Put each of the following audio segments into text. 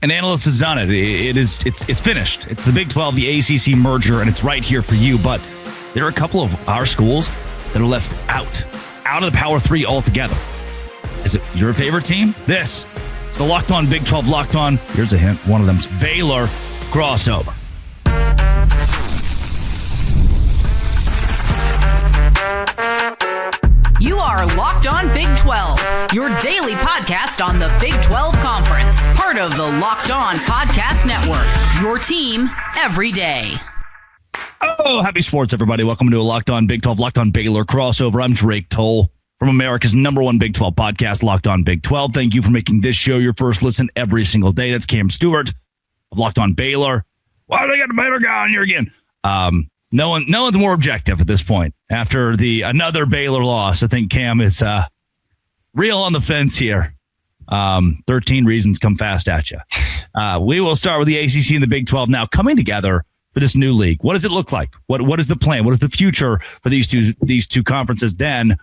An analyst has done it. It's finished. It's the Big 12, the ACC merger, and it's right here for you. But there are a couple of our schools that are left out of the Power 3 altogether. Is it your favorite team? This is the Locked On Big 12 Locked On. Here's a hint. One of them's Baylor crossover. You are Locked On Big 12, your daily podcast on the Big 12 Conference. Part of the Locked On Podcast Network, your team every day. Oh, happy sports, everybody. Welcome to a Locked On Big 12, Locked On Baylor crossover. I'm Drake Toll from America's #1 Big 12 podcast, Locked On Big 12. Thank you for making this show your first listen every single day. That's Cam Stewart of Locked On Baylor. Why do they got the Baylor guy on here again? No one's more objective at this point. After another Baylor loss, I think Cam is real on the fence here. 13 reasons come fast at you. We will start with the ACC and the Big 12 now coming together for this new league. What does it look like? What is the plan? What is the future for these two conferences? Then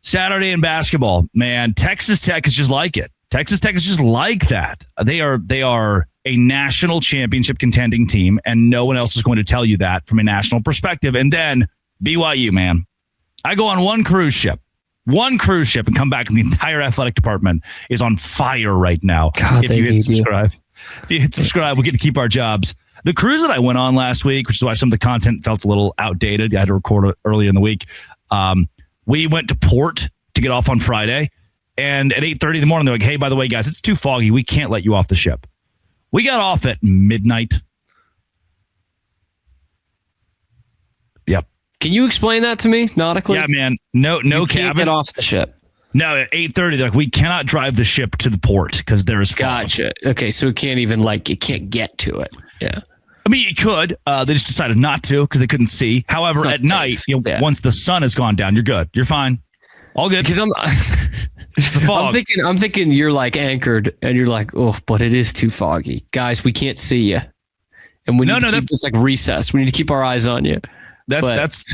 Saturday in basketball, man, Texas Tech is just like it. Texas Tech is just like that. They are a national championship contending team, and no one else is going to tell you that from a national perspective. And then BYU, man, I go on one cruise ship and come back and the entire athletic department is on fire right now. God, if you hit subscribe, we get to keep our jobs. The cruise that I went on last week, which is why some of the content felt a little outdated. I had to record it earlier in the week. We went to port to get off on Friday, and at 8:30 in the morning, they're like, hey, by the way, guys, it's too foggy. We can't let you off the ship. We got off at midnight. Yep. Can you explain that to me nautically? Yeah, man. No you cabin. Can't get off the ship. No, at 8:30, they're like, we cannot drive the ship to the port because there is fog. Gotcha. Okay, so it can't even it can't get to it. Yeah. I mean, you could. They just decided not to because they couldn't see. However, at night, once the sun has gone down, you're good. You're fine. All good. Because it's the fog. I'm thinking you're like anchored and you're like, oh, but it is too foggy. Guys, we can't see you. And we need to keep this like recess. We need to keep our eyes on you. That's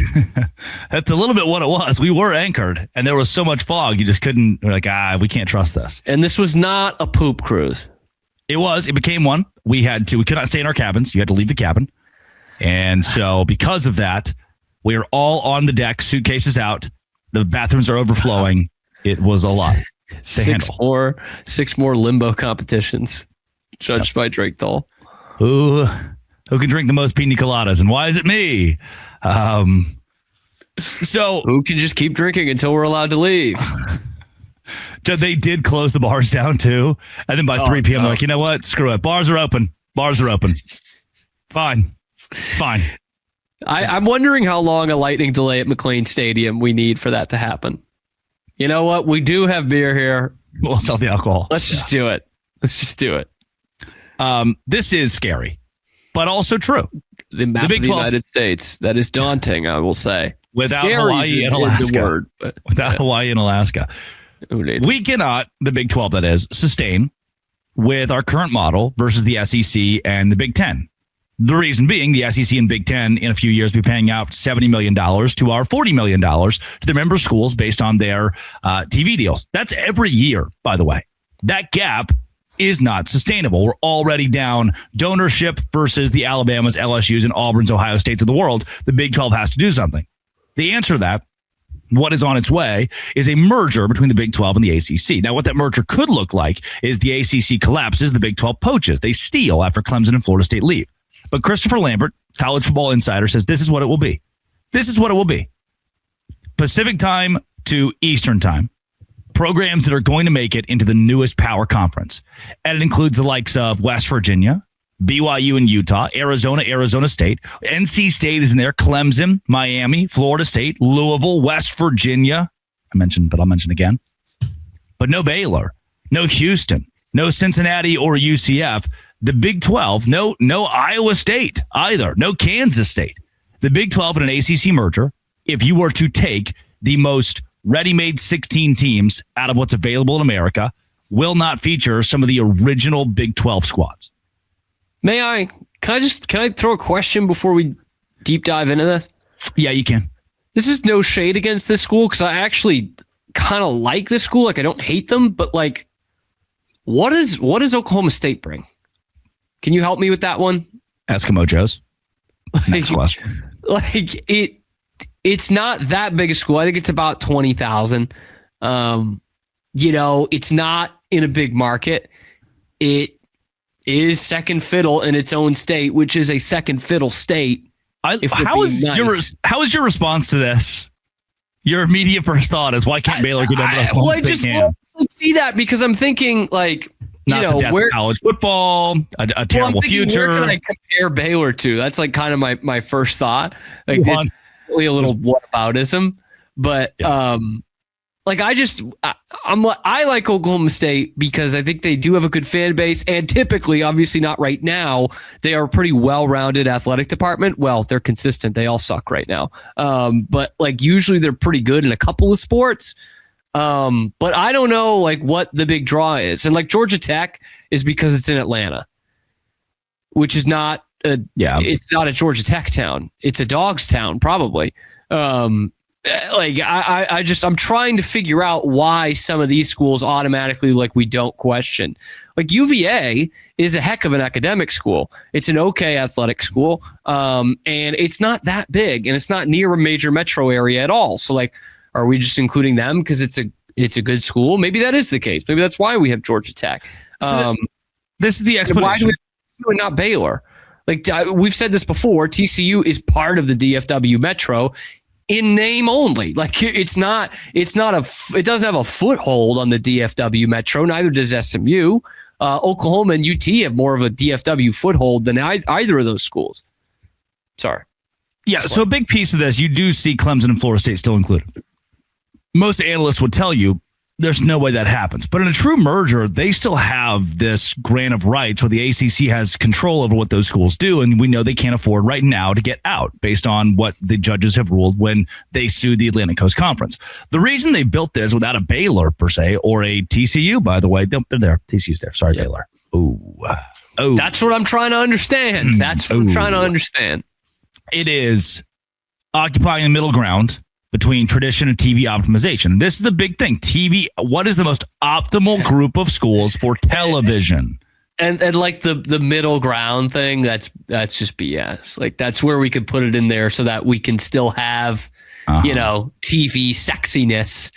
that's a little bit what it was. We were anchored and there was so much fog. You just couldn't, we're like, we can't trust this. And this was not a poop cruise. It became one. We could not stay in our cabins. You had to leave the cabin. And so because of that, we are all on the deck, suitcases out. The bathrooms are overflowing. It was a lot. Six more limbo competitions judged by Drake Toll. Who can drink the most pina coladas and why is it me? So who can just keep drinking until we're allowed to leave? They did close the bars down too. And then by 3 p.m. they're like, you know what? Screw it. Bars are open. Fine. I'm wondering how long a lightning delay at McLean Stadium we need for that to happen. You know what? We do have beer here. We'll sell the alcohol. Let's just do it. This is scary, but also true. The map of the United States, that is daunting, I will say. Without Hawaii and Alaska. Hawaii and Alaska. We cannot, the Big 12 that is, sustain with our current model versus the SEC and the Big 10. The reason being the SEC and Big 10 in a few years be paying out $70 million to our $40 million to their member schools based on their TV deals. That's every year, by the way. That gap is not sustainable. We're already down donorship versus the Alabamas, LSUs, and Auburn's, Ohio States of the world. The Big 12 has to do something. The answer to that, what is on its way, is a merger between the Big 12 and the ACC. Now, what that merger could look like is the ACC collapses, the Big 12 poaches. They steal after Clemson and Florida State leave. But Christopher Lambert, college football insider, says this is what it will be. Pacific time to Eastern time. Programs that are going to make it into the newest power conference. And it includes the likes of West Virginia, BYU and Utah, Arizona State. NC State is in there. Clemson, Miami, Florida State, Louisville, West Virginia. I'll mention again. But no Baylor, no Houston, no Cincinnati or UCF. The Big 12, no Iowa State either, no Kansas State. The Big 12 in an ACC merger, if you were to take the most ready-made 16 teams out of what's available in America, will not feature some of the original Big 12 squads. Can I throw a question before we deep dive into this? Yeah, you can. This is no shade against this school because I actually kind of like this school. Like, I don't hate them, but like, What does Oklahoma State bring? Can you help me with that one? Eskimo Joe's. Next question. It's not that big a school. I think it's about 20,000. It's not in a big market. It is second fiddle in its own state, which is a second fiddle state. How is your response to this? Your immediate first thought is, why can't Baylor get over Oklahoma State? I just see that because I'm thinking where college football, a terrible future. Where can I compare Baylor to? That's like kind of my first thought. Like it's really a little whataboutism, but I like Oklahoma State because I think they do have a good fan base, and typically, obviously not right now, they are a pretty well-rounded athletic department. Well, they're consistent. They all suck right now. But usually they're pretty good in a couple of sports. But I don't know what the big draw is. And Georgia Tech is because it's in Atlanta, which is not it's not a Georgia Tech town. It's a dog's town, probably. I'm trying to figure out why some of these schools automatically we don't question. UVA is a heck of an academic school. It's an okay athletic school. And it's not that big, and it's not near a major metro area at all. So are we just including them because it's a good school? Maybe that is the case. Maybe that's why we have Georgia Tech. This is the explanation. Why do we not Baylor? We've said this before. TCU is part of the DFW Metro in name only. It doesn't have a foothold on the DFW Metro. Neither does SMU. Oklahoma and UT have more of a DFW foothold than either of those schools. Sorry. Yeah. So a big piece of this, you do see Clemson and Florida State still included. Most analysts would tell you there's no way that happens. But in a true merger, they still have this grant of rights where the ACC has control over what those schools do. And we know they can't afford right now to get out based on what the judges have ruled when they sued the Atlantic Coast Conference. The reason they built this without a Baylor, per se, or a TCU, by the way, they're there. TCU's there. Sorry, Baylor. Oh, that's what I'm trying to understand. That's what I'm trying to understand. It is occupying the middle ground between tradition and TV optimization. This is a big thing. TV, what is the most optimal group of schools for television? And the middle ground thing, that's just BS. That's where we could put it in there so that we can still have, TV sexiness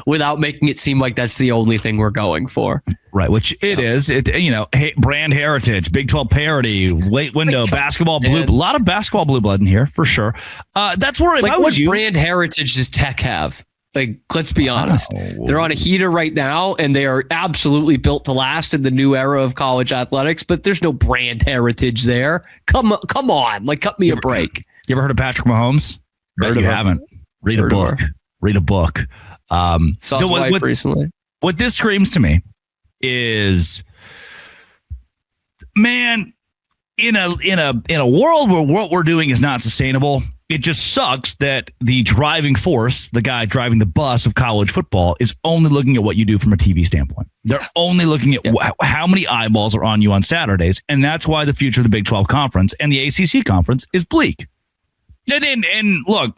without making it seem like that's the only thing we're going for. Right, which it is. Brand heritage, Big 12 parity, late window, basketball blue. A lot of basketball blue blood in here for sure. That's where if I was you, brand heritage does Tech have? Let's be honest. They're on a heater right now, and they are absolutely built to last in the new era of college athletics. But there's no brand heritage there. Come on, cut me a break. You ever heard of Patrick Mahomes? Bet you haven't. Read a book. Read a book. Saw his wife recently. What this screams to me is, man, in a world where what we're doing is not sustainable, it just sucks that the driving force, the guy driving the bus of college football, is only looking at what you do from a TV standpoint. They're only looking at how many eyeballs are on you on Saturdays, and that's why the future of the Big 12 Conference and the ACC Conference is bleak. And look,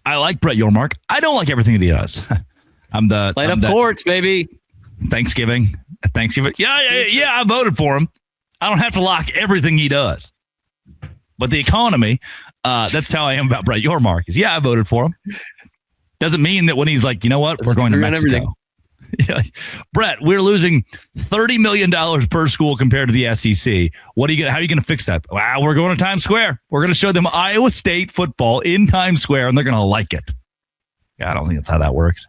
I like Brett Yormark. I don't like everything that he does. Light up courts, baby. Thanksgiving. Yeah, I voted for him. I don't have to like everything he does. But the economy, that's how I am about Brett Yormark. I voted for him. Doesn't mean that when he's like, you know what, we're going to Mexico. Brett, we're losing $30 million per school compared to the SEC. How are you going to fix that? Wow, we're going to Times Square. We're going to show them Iowa State football in Times Square, and they're going to like it. I don't think that's how that works.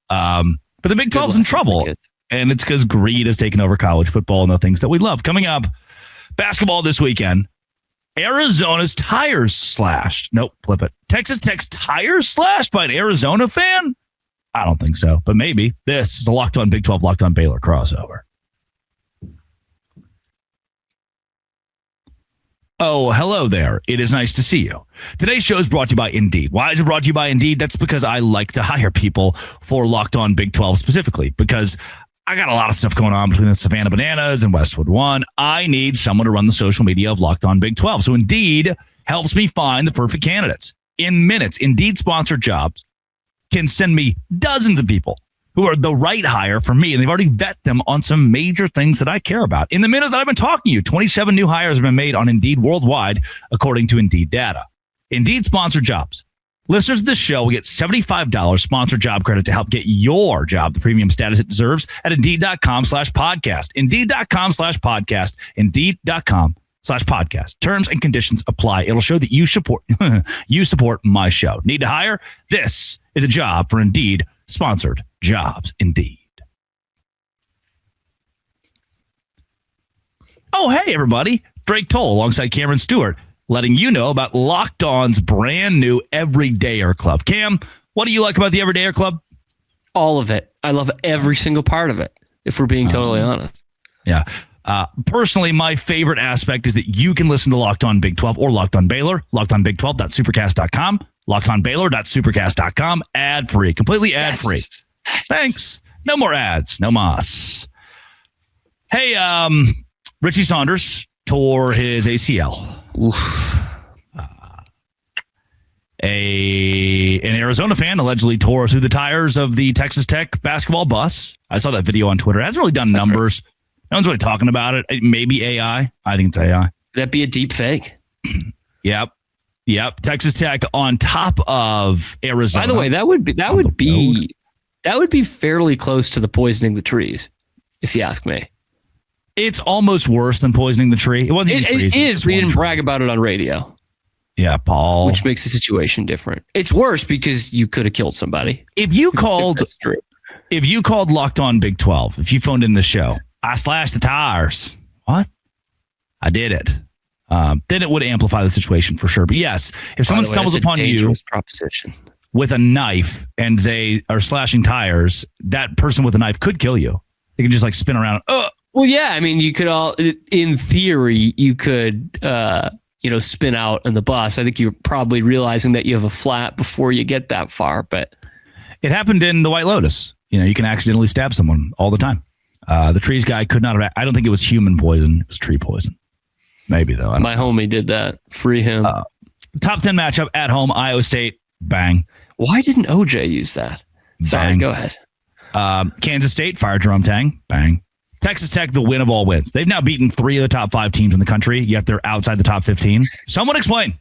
But the Big 12's in trouble, and it's because greed has taken over college football and the things that we love. Coming up, basketball this weekend. Arizona's tires slashed. Nope, flip it. Texas Tech's tires slashed by an Arizona fan? I don't think so, but maybe. This is a Locked On Big 12, Locked On Baylor crossover. Oh, hello there. It is nice to see you. Today's show is brought to you by Indeed. Why is it brought to you by Indeed? That's because I like to hire people for Locked On Big 12 specifically, because I got a lot of stuff going on between the Savannah Bananas and Westwood One. I need someone to run the social media of Locked On Big 12. So Indeed helps me find the perfect candidates. In minutes, Indeed sponsored jobs can send me dozens of people who are the right hire for me, and they've already vet them on some major things that I care about. In the minute that I've been talking to you, 27 new hires have been made on Indeed worldwide, according to Indeed data. Indeed sponsored jobs. Listeners of this show will get $75 sponsored job credit to help get your job the premium status it deserves at Indeed.com/podcast. Indeed.com/podcast. Indeed.com/podcast. Terms and conditions apply. It'll show that you support my show. Need to hire? This is a job for Indeed sponsored jobs. Indeed. Oh, hey, everybody. Drake Toll alongside Cameron Stewart, letting you know about Locked On's brand new Everydayer Club. Cam, what do you like about the Everydayer Club? All of it. I love every single part of it, if we're being totally honest. Yeah. Personally, my favorite aspect is that you can listen to Locked On Big 12 or Locked On Baylor, lockedonbig12.supercast.com, lockedonbaylor.supercast.com, ad-free, completely ad-free. Yes. Thanks. No more ads. No mas. Hey, Richie Saunders tore his ACL. An Arizona fan allegedly tore through the tires of the Texas Tech basketball bus. I saw that video on Twitter. It hasn't really done numbers. No one's really talking about it. Maybe AI. I think it's AI. Could that be a deep fake? Yep. Texas Tech on top of Arizona. By the way, that would be fairly close to the poisoning the trees, if you ask me. It's almost worse than poisoning the tree. It wasn't even trees. It is. We didn't brag about it on radio. Yeah, Paul. Which makes the situation different. It's worse because you could have killed somebody. If you called, if you called Locked On Big 12, if you phoned in the show, I slashed the tires. What? I did it. Then it would amplify the situation for sure. But yes, if someone stumbles upon you with a knife and they are slashing tires, that person with a knife could kill you. They can just like spin around. Well, yeah. I mean, you could in theory, you could, spin out on the bus. I think you're probably realizing that you have a flat before you get that far. But it happened in the White Lotus. You can accidentally stab someone all the time. The trees guy could not have. I don't think it was human poison. It was tree poison. Maybe, though. My homie did that. Free him. Top 10 matchup at home, Iowa State. Bang. Why didn't OJ use that? Sorry, Bang. Go ahead. Kansas State, fire Jerome Tang. Bang. Texas Tech, the win of all wins. They've now beaten 3 of the top 5 teams in the country, yet they're outside the top 15. Someone explain,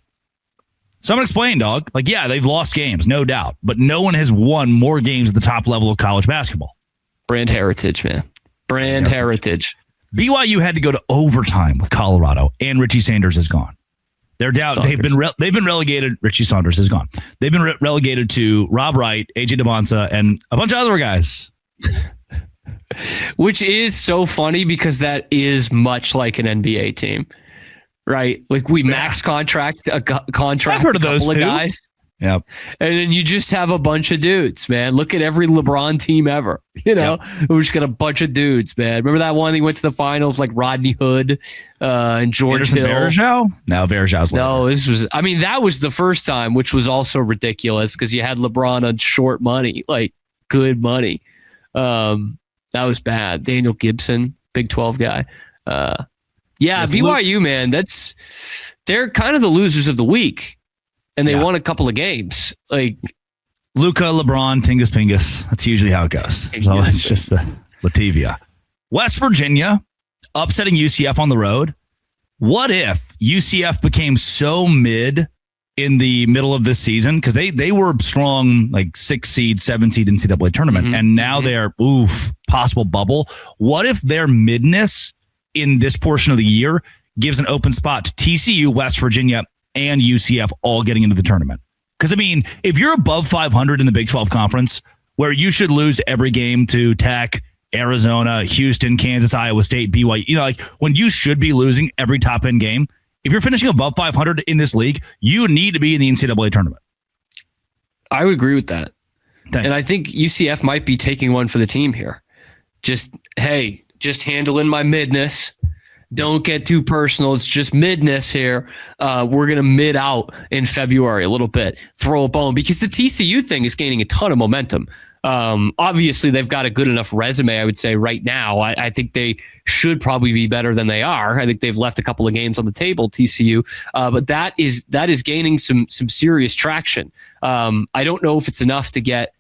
dog. Like, yeah, they've lost games, no doubt, but no one has won more games at the top level of college basketball. Brand heritage, man. Brand heritage. BYU had to go to overtime with Colorado, and Richie Sanders is gone. They're down. Saunders. They've been relegated. Richie Saunders is gone. They've been relegated to Rob Wright, AJ DeBonsa, and a bunch of other guys. Which is so funny because that is much like an NBA team, right? Like we max contract a contract. I've heard of a couple those of two guys. Yep. And then you just have a bunch of dudes, man. Look at every LeBron team ever. We just got a bunch of dudes, man. Remember that one? He went to the finals, like Rodney Hood and George Hill. Varejao? No, Varejau's later. No, that was the first time, which was also ridiculous because you had LeBron on short money, like good money. That was bad. Daniel Gibson, Big 12 guy. BYU, man, they're kind of the losers of the week. And they won a couple of games. Like Luka, LeBron, Tingus Pingus. That's usually how it goes. So it's just the Lativia. West Virginia upsetting UCF on the road. What if UCF became so mid in the middle of this season? Because they were strong, like 6 seed, 7 seed NCAA tournament. And now they're possible bubble. What if their midness in this portion of the year gives an open spot to TCU, West Virginia, and UCF all getting into the tournament? Because, I mean, if you're above 500 in the Big 12 Conference, where you should lose every game to Tech, Arizona, Houston, Kansas, Iowa State, BYU, like when you should be losing every top-end game, if you're finishing above 500 in this league, you need to be in the NCAA tournament. I would agree with that. And I think UCF might be taking one for the team here. Just handling my midness. Don't get too personal. It's just midness here. We're going to mid out in February a little bit. Throw a bone because the TCU thing is gaining a ton of momentum. Obviously, they've got a good enough resume, I would say, right now. I think they should probably be better than they are. I think they've left a couple of games on the table, TCU. But that is gaining some serious traction. I don't know if it's enough to get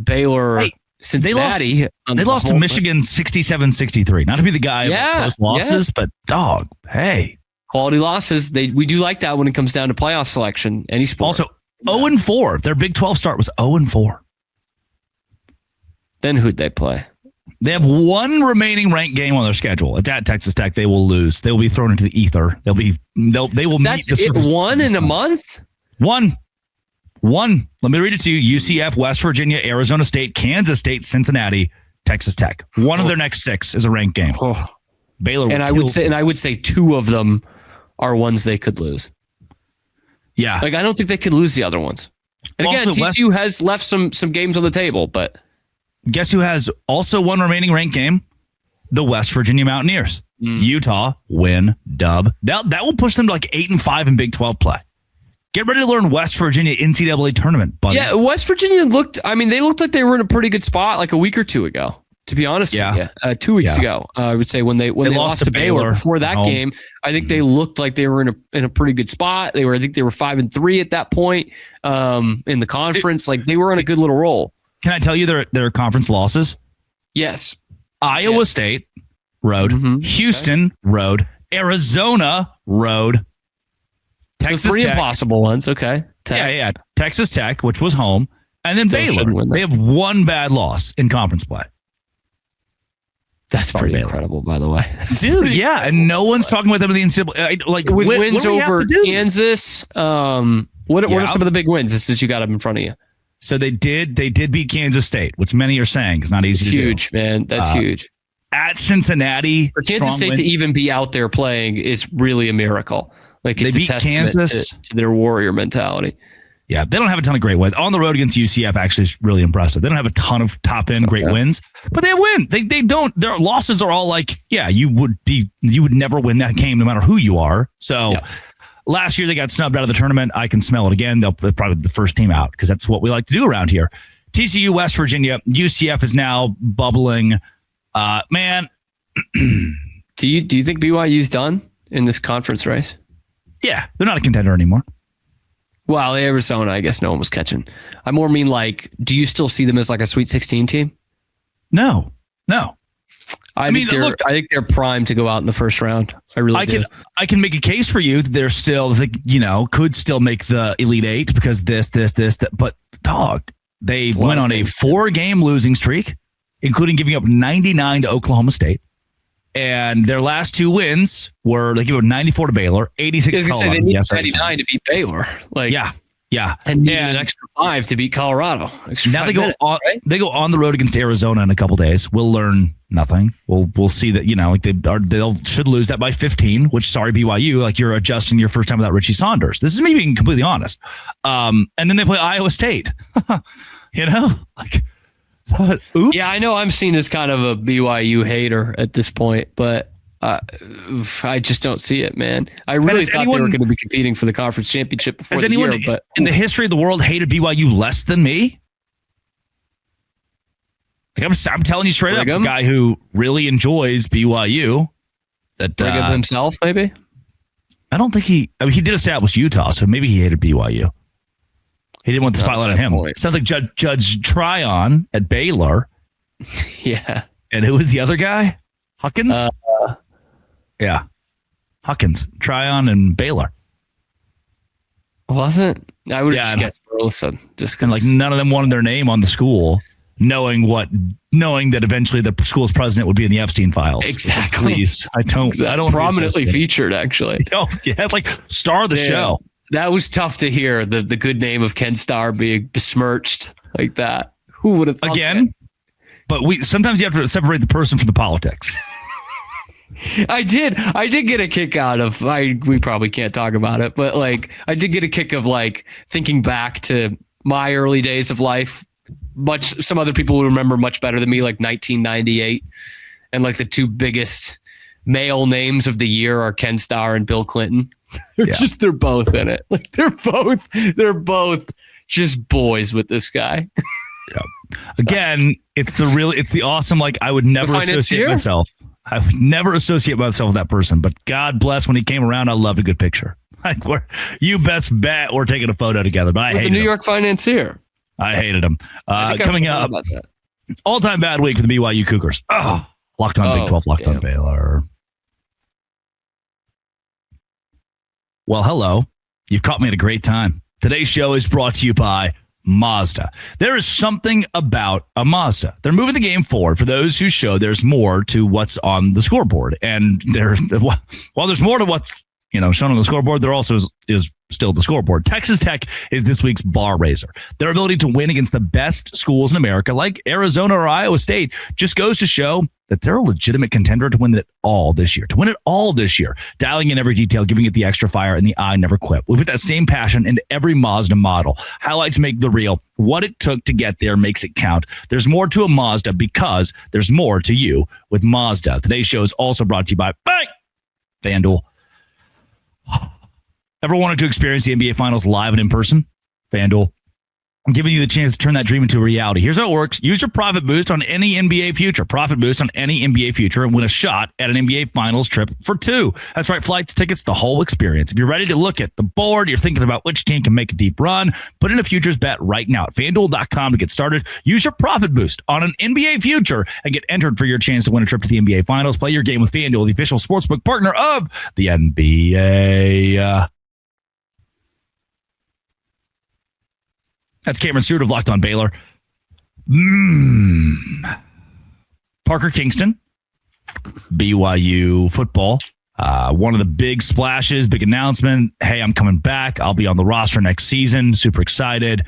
Baylor Cincinnati. They lost to Michigan 67-63. Not to be the guy of close losses, but dog, hey. Quality losses. We do like that when it comes down to playoff selection. Any sport. Also, 0-4. Their Big 12 start was 0-4. Then who'd they play? They have one remaining ranked game on their schedule. At Texas Tech, they will lose. They will be thrown into the ether. They will That's meet the it. One in a month? One. Let me read it to you. UCF, West Virginia, Arizona State, Kansas State, Cincinnati, Texas Tech. One of their next 6 is a ranked game. Baylor. And I would say 2 of them are ones they could lose. Yeah. Like, I don't think they could lose the other ones. And again, TCU has left some games on the table, but guess who has also one remaining ranked game? The West Virginia Mountaineers. Utah, win, dub. That will push them to like 8-5 in Big 12 play. Get ready to learn West Virginia NCAA tournament, buddy. Yeah, West Virginia they looked like they were in a pretty good spot like a week or 2 ago, to be honest with you. 2 weeks ago, I would say when they lost to Baylor before that game, I think they looked like they were in a pretty good spot. I think they were 5-3 at that point in the conference. Like, they were in a good little roll. Can I tell you their conference losses? Yes. Iowa State, road. Houston, road. Arizona, road. Texas so 3 Tech. Impossible ones. Okay. Tech. Yeah. Texas Tech, which was home. And then Baylor. They have one bad loss in conference play. That's pretty incredible, by the way. Dude, yeah. And no one's talking about them in the NCAA. Like, with wins over Kansas. What are some of the big wins? This is you got them in front of you. So they did beat Kansas State, which many are saying is not easy to do. Huge, man. That's huge. At Cincinnati. For Kansas State to even be out there playing is really a miracle. Like, it's they beat a testament Kansas to their warrior mentality. Yeah, they don't have a ton of great wins. On the road against UCF actually is really impressive. They don't have a ton of top-end great wins, but they win. They don't. Their losses are all like, you would never win that game no matter who you are. So last year they got snubbed out of the tournament. I can smell it again. They'll probably be the first team out because that's what we like to do around here. TCU, West Virginia, UCF is now bubbling. Man, do you think BYU's done in this conference race? Yeah, they're not a contender anymore. Well, Arizona, I guess no one was catching. I more mean, like, do you still see them as like a Sweet 16 team? No. I think they're primed to go out in the first round. I really do. I can make a case for you that they're still, could still make the Elite Eight because this, that. But dog, they went on a 4-game losing streak, including giving up 99 to Oklahoma State. And their last 2 wins were they gave up 94 to Baylor, 86 to Colorado. They need 99 to beat Baylor. Yeah. And an extra 5 to beat Colorado. Now they go on the road against Arizona in a couple days. We'll learn nothing. We'll see that, they should lose that by 15, which, sorry, BYU, like, you're adjusting your first time without Richie Saunders. This is me being completely honest. And then they play Iowa State. Oops. Yeah, I know I'm seen as kind of a BYU hater at this point, but I just don't see it, man. I really thought they were going to be competing for the conference championship before the year. But in the history of the world hated BYU less than me? Like, I'm telling you straight up, the guy who really enjoys BYU. That Brigham himself, maybe? I don't think he did establish Utah, so maybe he hated BYU. He didn't want the spotlight on him. Point. Sounds like Judge Tryon at Baylor. Yeah. And who was the other guy? Huckins? Yeah. Huckins, Tryon, and Baylor. Wasn't? I would have just guessed Burleson. Just and like none of them wanted their name on the school, knowing that eventually the school's president would be in the Epstein files. Exactly. Please, I don't prominently featured, actually. Like star of the show. That was tough to hear, the good name of Ken Starr being besmirched like that. Who would have thought again? That? But sometimes you have to separate the person from the politics. I did get a kick out of, we probably can't talk about it, but like, I did get a kick of like thinking back to my early days of life. Some other people will remember much better than me, like 1998. And like the 2 biggest male names of the year are Ken Starr and Bill Clinton. They're both in it. Like they're both just boys with this guy. Again, it's the awesome, like, I would never associate myself. I would never associate myself with that person, but God bless, when he came around, I loved a good picture. Like, you best bet we're taking a photo together, but I hated the New York financier. I hated him. Coming up, All-time bad week for the BYU Cougars. Oh, Locked on Big 12, Locked on Baylor. Well, hello. You've caught me at a great time. Today's show is brought to you by Mazda. There is something about a Mazda. They're moving the game forward. For those who show there's more to what's on the scoreboard. And while there's more to what's shown on the scoreboard, there also is still the scoreboard. Texas Tech is this week's bar raiser. Their ability to win against the best schools in America, like Arizona or Iowa State, just goes to show that they're a legitimate contender to win it all this year. Dialing in every detail, giving it the extra fire, and the eye never quit. We put that same passion into every Mazda model. Highlights make the reel. What it took to get there makes it count. There's more to a Mazda because there's more to you with Mazda. Today's show is also brought to you by FanDuel. Ever wanted to experience the NBA Finals live and in person? FanDuel. I'm giving you the chance to turn that dream into a reality. Here's how it works. Use your profit boost on any NBA future. Profit boost on any NBA future and win a shot at an NBA Finals trip for two. That's right. Flights, tickets, the whole experience. If you're ready to look at the board, you're thinking about which team can make a deep run, put in a futures bet right now at FanDuel.com to get started. Use your profit boost on an NBA future and get entered for your chance to win a trip to the NBA Finals. Play your game with FanDuel, the official sportsbook partner of the NBA. That's Cameron Stewart of Locked on Baylor. Parker Kingston, BYU football. One of the big splashes, big announcement. Hey, I'm coming back. I'll be on the roster next season. Super excited.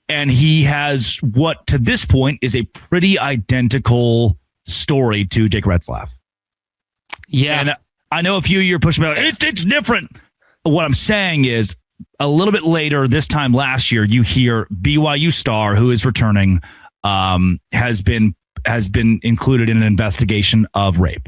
And he has what to this point is a pretty identical story to Jake Retzlaff. Yeah. And I know a few of you are pushing back. It's different. What I'm saying is, a little bit later, this time last year, you hear BYU star who is returning has been included in an investigation of rape,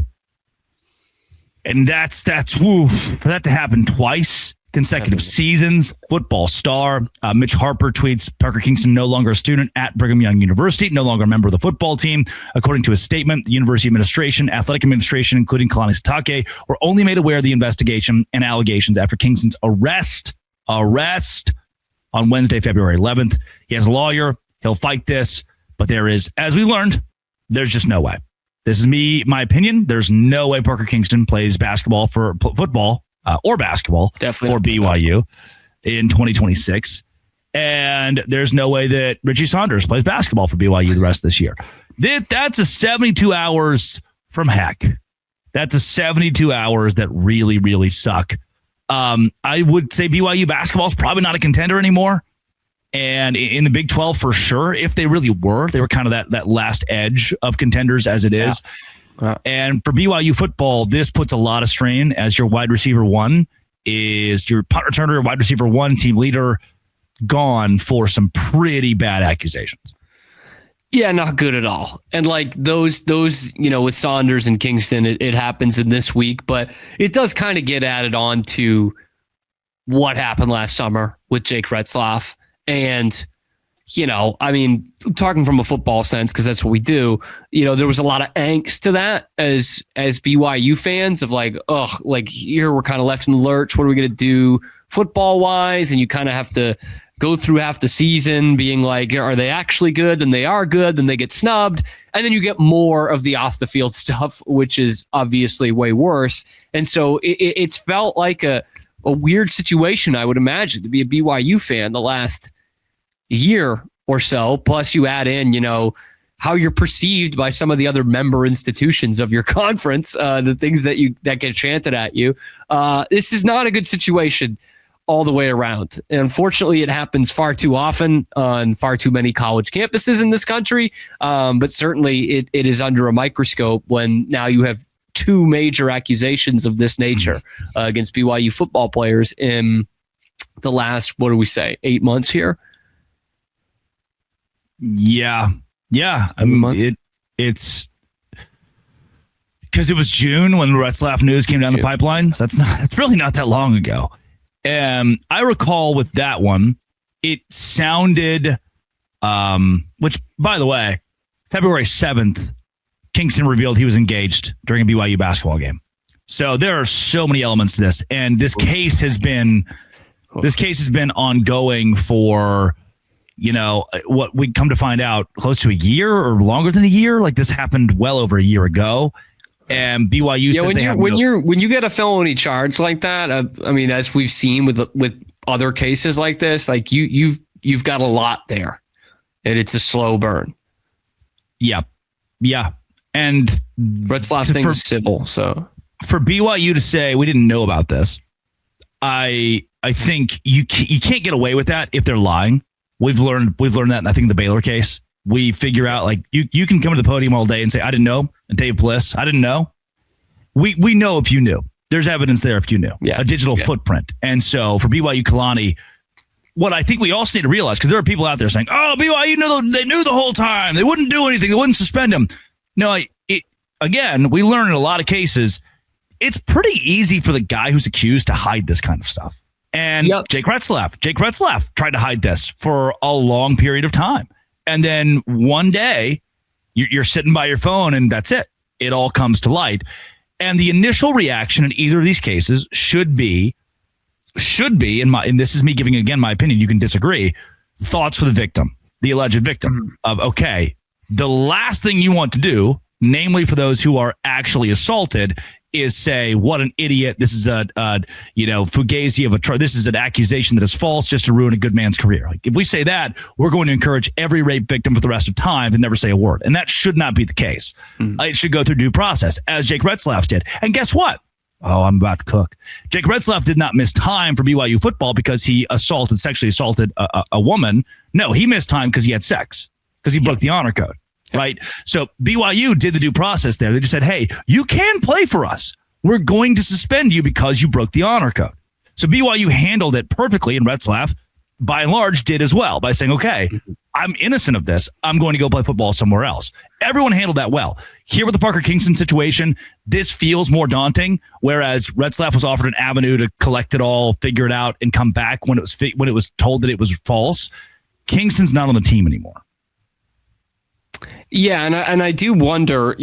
and that's for that to happen twice consecutive seasons. Football star Mitch Harper tweets: Parker Kingston no longer a student at Brigham Young University, no longer a member of the football team. According to a statement, the university administration, athletic administration, including Kalani Sitake, were only made aware of the investigation and allegations after Kingston's arrest on Wednesday, February 11th. He has a lawyer. He'll fight this. But there is, as we learned, there's just no way. This is my opinion. There's no way Parker Kingston plays basketball for football or basketball Definitely for BYU in 2026. And there's no way that Richie Saunders plays basketball for BYU the rest of this year. That's a 72 hours from heck. That's a 72 hours that really, really suck. I would say BYU basketball is probably not a contender anymore. And in the Big 12 for sure, if they really were, they were kind of that last edge of contenders as it is. Yeah. And for BYU football, this puts a lot of strain as your wide receiver one is your punt returner, wide receiver one, team leader, gone for some pretty bad accusations. Yeah, not good at all. And like those, with Saunders and Kingston, it happens in this week, but it does kind of get added on to what happened last summer with Jake Retzlaff. And, talking from a football sense, because that's what we do, there was a lot of angst to that as BYU fans of here we're kind of left in the lurch. What are we going to do football wise? And you kind of have to go through half the season being like, are they actually good? Then they are good. Then they get snubbed. And then you get more of the off the field stuff, which is obviously way worse. And so it's felt like a weird situation, I would imagine, to be a BYU fan the last year or so. Plus you add in, how you're perceived by some of the other member institutions of your conference, the things that get chanted at you. This is not a good situation all the way around. And unfortunately, it happens far too often on far too many college campuses in this country. But certainly it is under a microscope when now you have two major accusations of this nature against BYU football players in the last, 8 months here? Yeah. It's because it was June when the Retzlaff news came down the pipeline. So it's really not that long ago. I recall with that one, it sounded, which by the way, February 7th, Kingston revealed he was engaged during a BYU basketball game. So there are so many elements to this. And this case has been ongoing for what we come to find out, close to a year or longer than a year. Like, this happened well over a year ago. And BYU says when you get a felony charge like that, I mean, as we've seen with other cases like this, like you've got a lot there, and it's a slow burn. Yeah. And Retzlaff thing was civil, so for BYU to say we didn't know about this, I think you can't get away with that if they're lying. We've learned that, I think, in the Baylor case. We figure out, like, you can come to the podium all day and say, I didn't know. And Dave Bliss, I didn't know. We know if you knew. There's evidence there if you knew. Yeah. A digital footprint. And so for BYU Kalani, what I think we also need to realize, because there are people out there saying, oh, BYU they knew the whole time. They wouldn't do anything. They wouldn't suspend him. No, again, we learn in a lot of cases, it's pretty easy for the guy who's accused to hide this kind of stuff. And Jake Retzlaff tried to hide this for a long period of time. And then one day you're sitting by your phone and that's it. It all comes to light. And the initial reaction in either of these cases should be, and this is me giving, again, my opinion, you can disagree, thoughts for the victim, the alleged victim of, okay, the last thing you want to do, namely for those who are actually assaulted, is say, what an idiot. This is a fugazi of this is an accusation that is false just to ruin a good man's career. Like, if we say that, we're going to encourage every rape victim for the rest of time to never say a word. And that should not be the case. It should go through due process, as Jake Retzlaff did. And guess what? Oh, I'm about to cook. Jake Retzlaff did not miss time for BYU football because he sexually assaulted a woman. No, he missed time because he had sex, because he broke the honor code. Right. So BYU did the due process there. They just said, hey, you can play for us. We're going to suspend you because you broke the honor code. So BYU handled it perfectly, and Retzlaff, by and large, did as well by saying, okay, I'm innocent of this. I'm going to go play football somewhere else. Everyone handled that well. Here with the Parker Kingston situation, this feels more daunting, whereas Retzlaff was offered an avenue to collect it all, figure it out, and come back when it was told that it was false. Kingston's not on the team anymore. Yeah, and I do wonder,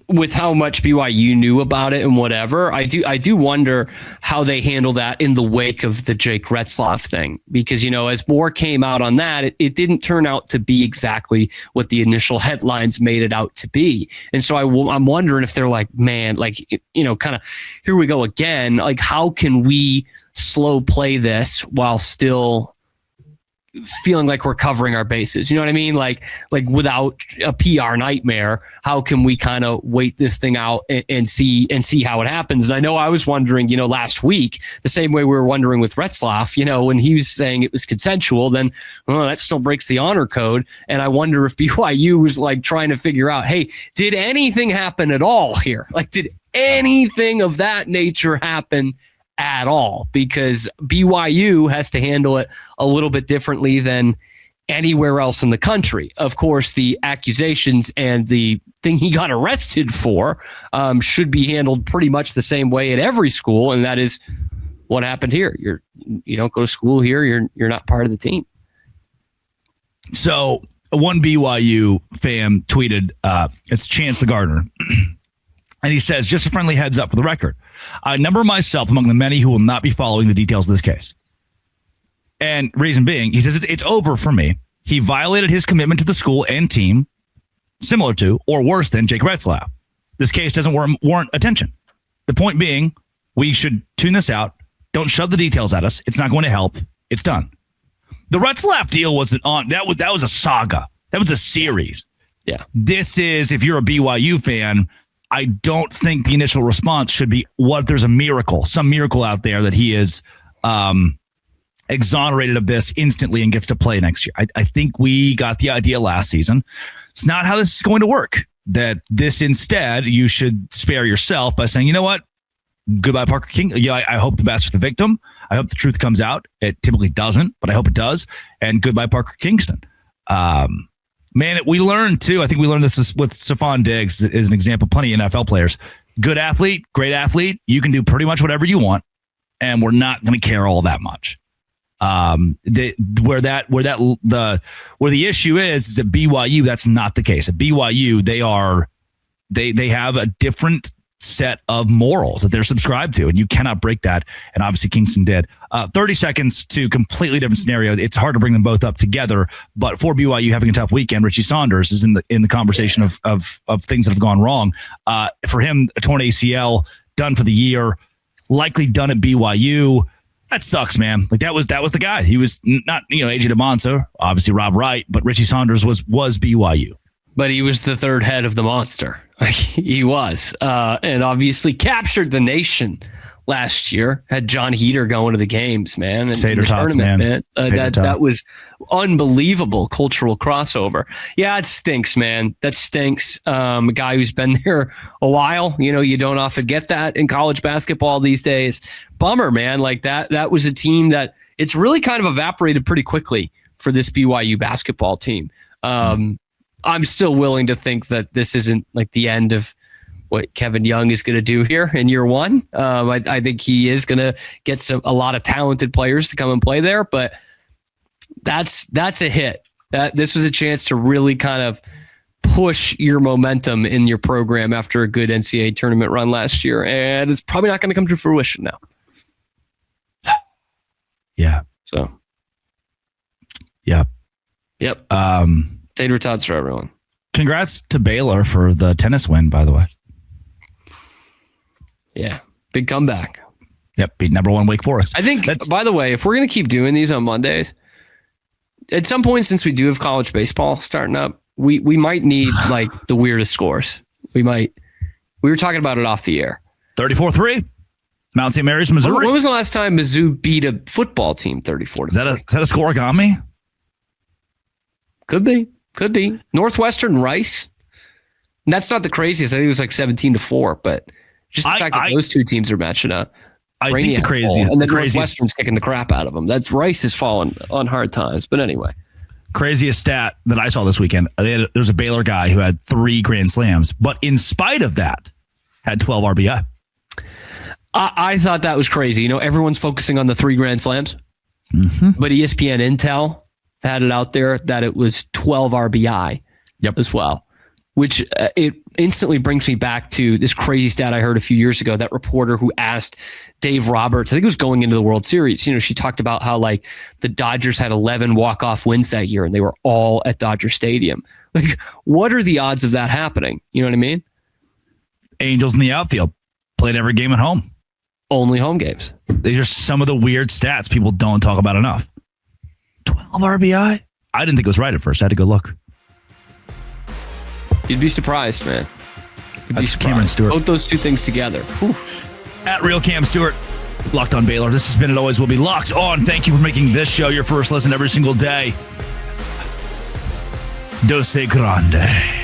with how much BYU knew about it and whatever, I do wonder how they handle that in the wake of the Jake Retzlaff thing, because as more came out on that, it didn't turn out to be exactly what the initial headlines made it out to be, and so I'm wondering if they're like, man, like kind of here we go again, like how can we slow play this while still feeling like we're covering our bases, you know what I mean? Like without a PR nightmare, how can we kind of wait this thing out and see how it happens? And I know I was wondering, last week, the same way we were wondering with Retzlaff, when he was saying it was consensual, then that still breaks the honor code. And I wonder if BYU was like trying to figure out, hey, did anything happen at all here? Like, did anything of that nature happen at all? Because BYU has to handle it a little bit differently than anywhere else in the country. Of course, the accusations and the thing he got arrested for should be handled pretty much the same way at every school, and that is what happened here. You don't go to school here, you're not part of the team. So one BYU fan tweeted, it's Chance the Gardener. And he says, just a friendly heads up for the record, I number myself among the many who will not be following the details of this case. And reason being, he says, it's over for me. He violated his commitment to the school and team, similar to or worse than Jake Retzlaff. This case doesn't warrant attention. The point being, we should tune this out. Don't shove the details at us. It's not going to help. It's done. The Retzlaff deal wasn't on. That was a saga. That was a series. Yeah. This is, if you're a BYU fan, I don't think the initial response should be, what, there's some miracle out there that he is exonerated of this instantly and gets to play next year. I think we got the idea last season. It's not how this is going to work. That this instead, you should spare yourself by saying, you know what? Goodbye, Parker King. Yeah, I hope the best for the victim. I hope the truth comes out. It typically doesn't, but I hope it does. And goodbye, Parker Kingston. Man, we learned too. I think we learned this with Stephon Diggs as an example. Plenty of NFL players, good athlete, great athlete. You can do pretty much whatever you want, and we're not going to care all that much. Where the issue is at BYU, that's not the case. At BYU, they have a different set of morals that they're subscribed to, and you cannot break that. And obviously Kingston did. 30 seconds to completely different scenario. It's hard to bring them both up together, but for BYU having a tough weekend, Richie Saunders is in the conversation of things that have gone wrong. For him, a torn ACL, done for the year, likely done at BYU. That sucks, man. Like that was the guy. He was not, AJ DeMonza, obviously Rob Wright, but Richie Saunders was BYU. But he was the third head of the monster. He was, and obviously captured the nation last year. Had John Heater going to the games, man, and Tater tots, man. That was unbelievable cultural crossover. Yeah, it stinks, man. That stinks. A guy who's been there a while. You don't often get that in college basketball these days. Bummer, man. Like that. That was a team that it's really kind of evaporated pretty quickly for this BYU basketball team. I'm still willing to think that this isn't like the end of what Kevin Young is going to do here in year one. I think he is going to get a lot of talented players to come and play there, but that's a hit. This was a chance to really kind of push your momentum in your program after a good NCAA tournament run last year, and it's probably not going to come to fruition now. Yeah. So. Yeah. Yep. Tater tots for everyone. Congrats to Baylor for the tennis win, by the way. Yeah. Big comeback. Yep. Beat number 1 Wake Forest. I think, by the way, if we're going to keep doing these on Mondays, at some point, since we do have college baseball starting up, we might need like the weirdest scores. We were talking about it off the air. 34-3. Mount St. Mary's, Missouri. When was the last time Mizzou beat a football team 34-3? Is that a score on me? Could be. Northwestern Rice. And that's not the craziest. I think it was like 17-4, but just the fact that those two teams are matching up. I think the craziest. And then Northwestern's kicking the crap out of them. That's Rice has fallen on hard times. But anyway. Craziest stat that I saw this weekend. There's a Baylor guy who had 3 grand slams, but in spite of that, had 12 RBI. I thought that was crazy. Everyone's focusing on the 3 grand slams, but ESPN Intel had it out there that it was 12 RBI as well, which it instantly brings me back to this crazy stat I heard a few years ago. That reporter who asked Dave Roberts, I think it was going into the World Series, she talked about how like the Dodgers had 11 walk-off wins that year and they were all at Dodger Stadium. Like, what are the odds of that happening? You know what I mean? Angels in the outfield played every game at home. Only home games. These are some of the weird stats people don't talk about enough. 12 RBI? I didn't think it was right at first. I had to go look. You'd be surprised, man. You'd be surprised. Cameron Stewart. Both those two things together. Whew. At Real Cam Stewart, Locked on Baylor. This has been and always will be Locked On. Thank you for making this show your first listen every single day. Dose Grande.